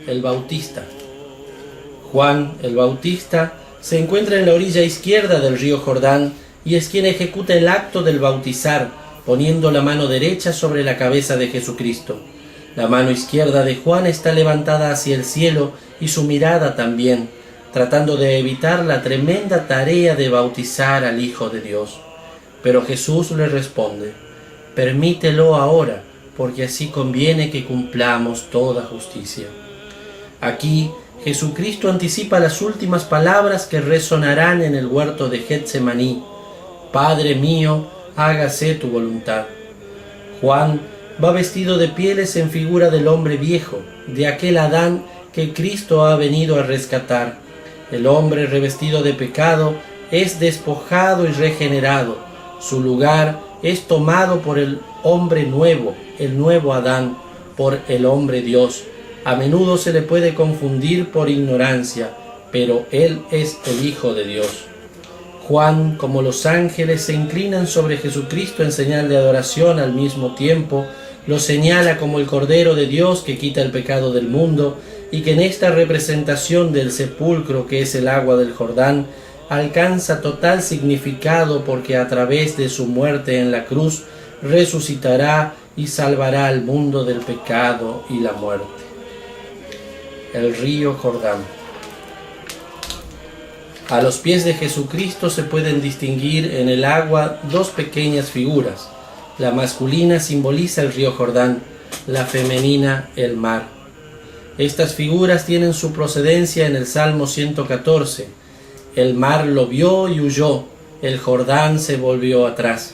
El Bautista. Juan el Bautista se encuentra en la orilla izquierda del río Jordán y es quien ejecuta el acto del bautizar, poniendo la mano derecha sobre la cabeza de Jesucristo. La mano izquierda de Juan está levantada hacia el cielo y su mirada también, tratando de evitar la tremenda tarea de bautizar al Hijo de Dios. Pero Jesús le responde: permítelo ahora, porque así conviene que cumplamos toda justicia. Aquí, Jesucristo anticipa las últimas palabras que resonarán en el huerto de Getsemaní: Padre mío, hágase tu voluntad. Juan va vestido de pieles en figura del hombre viejo, de aquel Adán que Cristo ha venido a rescatar. El hombre revestido de pecado es despojado y regenerado. Su lugar es tomado por el hombre nuevo, el nuevo Adán, por el hombre Dios. A menudo se le puede confundir por ignorancia, pero él es el Hijo de Dios. Juan, como los ángeles, se inclinan sobre Jesucristo en señal de adoración al mismo tiempo, lo señala como el Cordero de Dios que quita el pecado del mundo, y que en esta representación del sepulcro, que es el agua del Jordán, alcanza total significado, porque a través de su muerte en la cruz resucitará y salvará al mundo del pecado y la muerte. El río Jordán. A los pies de Jesucristo se pueden distinguir en el agua dos pequeñas figuras. La masculina simboliza el río Jordán, la femenina el mar. Estas figuras tienen su procedencia en el Salmo 114. El mar lo vio y huyó, el Jordán se volvió atrás.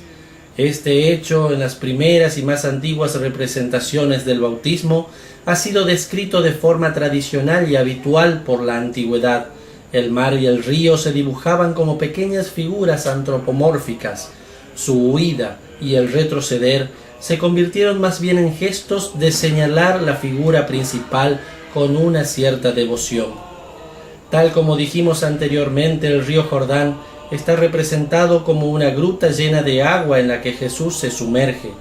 Este hecho, en las primeras y más antiguas representaciones del bautismo, ha sido descrito de forma tradicional y habitual por la antigüedad. El mar y el río se dibujaban como pequeñas figuras antropomórficas. Su huida y el retroceder se convirtieron más bien en gestos de señalar la figura principal con una cierta devoción. Tal como dijimos anteriormente, el río Jordán está representado como una gruta llena de agua en la que Jesús se sumerge.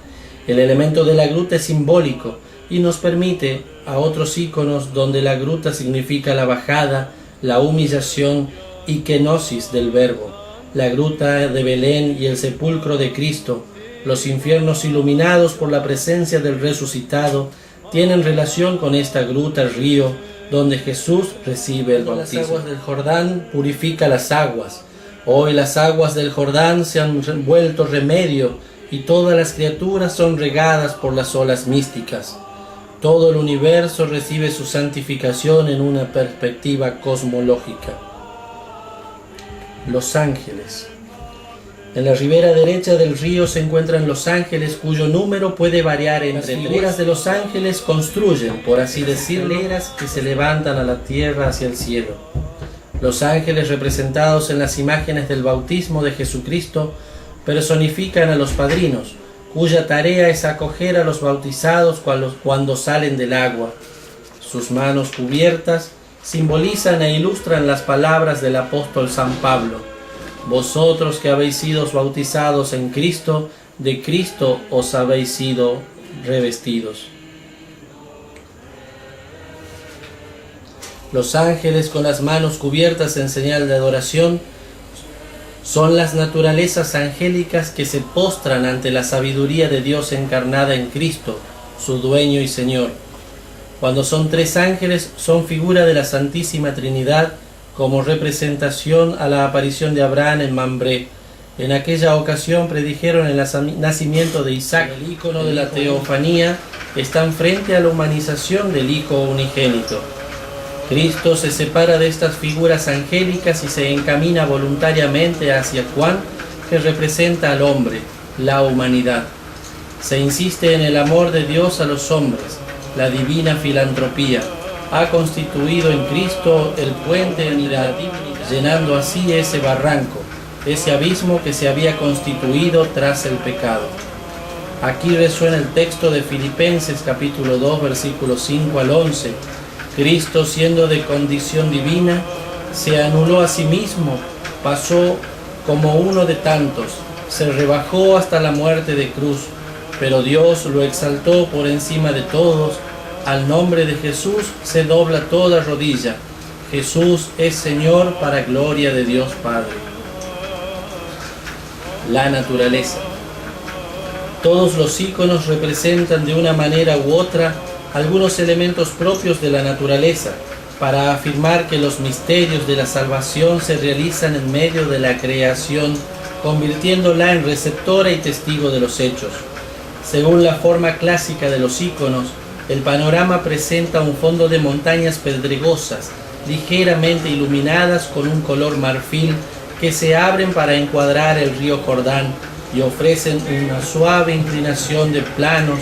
El elemento de la gruta es simbólico y nos permite a otros íconos donde la gruta significa la bajada, la humillación y kenosis del verbo. La gruta de Belén y el sepulcro de Cristo, los infiernos iluminados por la presencia del resucitado, tienen relación con esta gruta, el río, donde Jesús recibe el bautismo. Las aguas del Jordán purifica las aguas. Hoy las aguas del Jordán se han vuelto remedio y todas las criaturas son regadas por las olas místicas. Todo el universo recibe su santificación en una perspectiva cosmológica. Los ángeles. En la ribera derecha del río se encuentran los ángeles, cuyo número puede variar entre tres. Las figuras de los ángeles construyen, por así decirlo, hileras que se levantan a la tierra hacia el cielo. Los ángeles, representados en las imágenes del bautismo de Jesucristo, personifican a los padrinos, cuya tarea es acoger a los bautizados cuando salen del agua. Sus manos cubiertas simbolizan e ilustran las palabras del apóstol San Pablo: vosotros que habéis sido bautizados en Cristo, de Cristo os habéis sido revestidos. Los ángeles con las manos cubiertas en señal de adoración son las naturalezas angélicas que se postran ante la sabiduría de Dios encarnada en Cristo, su dueño y Señor. Cuando son tres ángeles, son figura de la Santísima Trinidad, como representación a la aparición de Abraham en Mambré. En aquella ocasión predijeron el nacimiento de Isaac. El ícono de la teofanía está frente a la humanización del Hijo unigénito. Cristo se separa de estas figuras angélicas y se encamina voluntariamente hacia Juan, que representa al hombre, la humanidad. Se insiste en el amor de Dios a los hombres, la divina filantropía. Ha constituido en Cristo el puente en la divinidad, llenando así ese barranco, ese abismo que se había constituido tras el pecado. Aquí resuena el texto de Filipenses capítulo 2, versículos 5 al 11. Cristo, siendo de condición divina, se anuló a sí mismo, pasó como uno de tantos, se rebajó hasta la muerte de cruz, pero Dios lo exaltó por encima de todos. Al nombre de Jesús se dobla toda rodilla. Jesús es Señor para gloria de Dios Padre. La naturaleza. Todos los íconos representan de una manera u otra algunos elementos propios de la naturaleza, para afirmar que los misterios de la salvación se realizan en medio de la creación, convirtiéndola en receptora y testigo de los hechos. Según la forma clásica de los íconos, el panorama presenta un fondo de montañas pedregosas, ligeramente iluminadas con un color marfil, que se abren para encuadrar el río Jordán y ofrecen una suave inclinación de planos,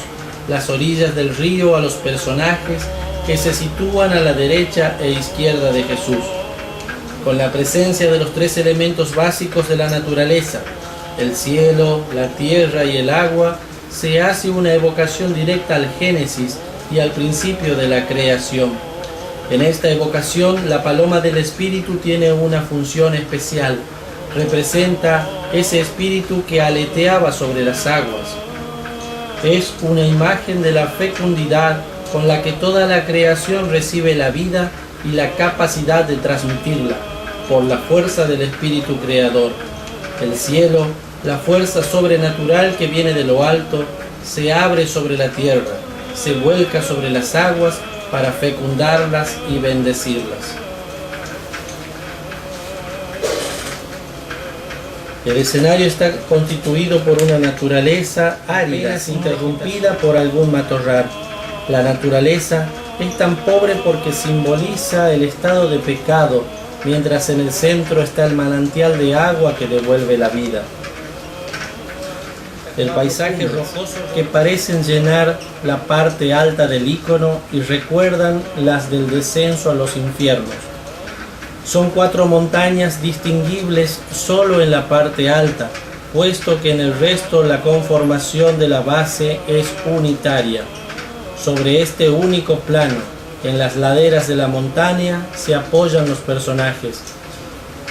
las orillas del río a los personajes que se sitúan a la derecha e izquierda de Jesús. Con la presencia de los tres elementos básicos de la naturaleza, el cielo, la tierra y el agua, se hace una evocación directa al Génesis y al principio de la creación. En esta evocación, la paloma del Espíritu tiene una función especial. Representa ese espíritu que aleteaba sobre las aguas. Es una imagen de la fecundidad con la que toda la creación recibe la vida y la capacidad de transmitirla, por la fuerza del Espíritu Creador. El cielo, la fuerza sobrenatural que viene de lo alto, se abre sobre la tierra, se vuelca sobre las aguas para fecundarlas y bendecirlas. El escenario está constituido por una naturaleza árida, interrumpida por algún matorral. La naturaleza es tan pobre porque simboliza el estado de pecado, mientras en el centro está el manantial de agua que devuelve la vida. El paisaje rocoso que parecen llenar la parte alta del ícono y recuerdan las del descenso a los infiernos. Son 4 montañas distinguibles solo en la parte alta, puesto que en el resto la conformación de la base es unitaria. Sobre este único plano, en las laderas de la montaña, se apoyan los personajes.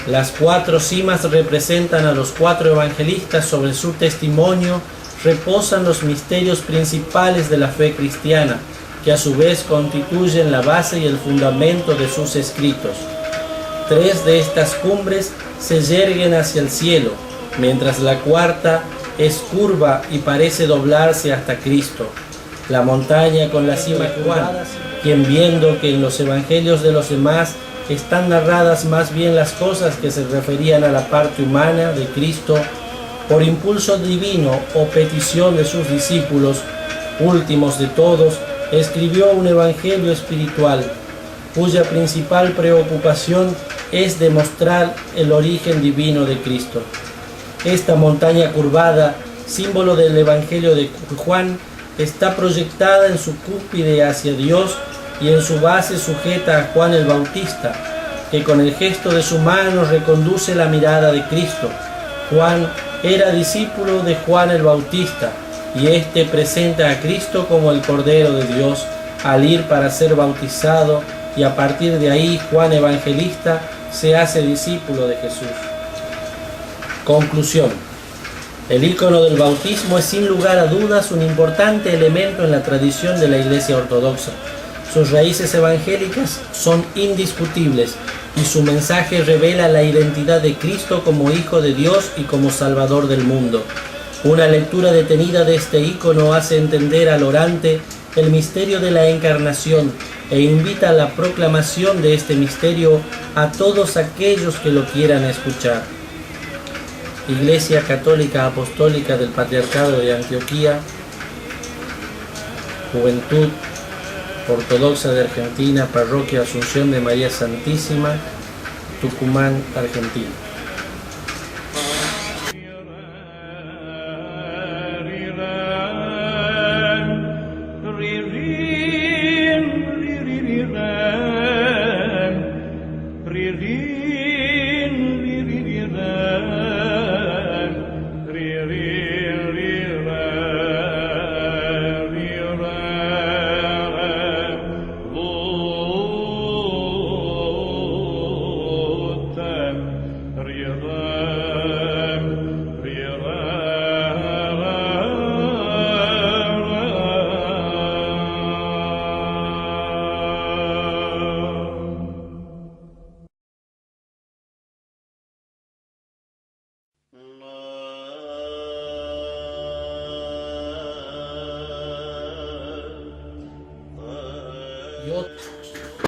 Las 4 cimas representan a los 4 evangelistas. Sobre su testimonio reposan los misterios principales de la fe cristiana, que a su vez constituyen la base y el fundamento de sus escritos. 3 de estas cumbres se yerguen hacia el cielo, mientras la 4ª es curva y parece doblarse hasta Cristo. La montaña con la cima Juan, quien viendo que en los evangelios de los demás están narradas más bien las cosas que se referían a la parte humana de Cristo, por impulso divino o petición de sus discípulos, últimos de todos, escribió un evangelio espiritual, cuya principal preocupación es demostrar el origen divino de Cristo. Esta montaña curvada, símbolo del evangelio de Juan, está proyectada en su cúspide hacia Dios y en su base sujeta a Juan el Bautista, que con el gesto de su mano reconduce la mirada de Cristo. Juan era discípulo de Juan el Bautista, y éste presenta a Cristo como el Cordero de Dios al ir para ser bautizado, y a partir de ahí Juan Evangelista se hace discípulo de Jesús. Conclusión. El ícono del bautismo es sin lugar a dudas un importante elemento en la tradición de la Iglesia Ortodoxa. Sus raíces evangélicas son indiscutibles y su mensaje revela la identidad de Cristo como Hijo de Dios y como Salvador del mundo. Una lectura detenida de este ícono hace entender al orante el misterio de la encarnación e invita a la proclamación de este misterio a todos aquellos que lo quieran escuchar. Iglesia Católica Apostólica del Patriarcado de Antioquía, Juventud Ortodoxa de Argentina, Parroquia Asunción de María Santísima, Tucumán, Argentina. Rie devotos.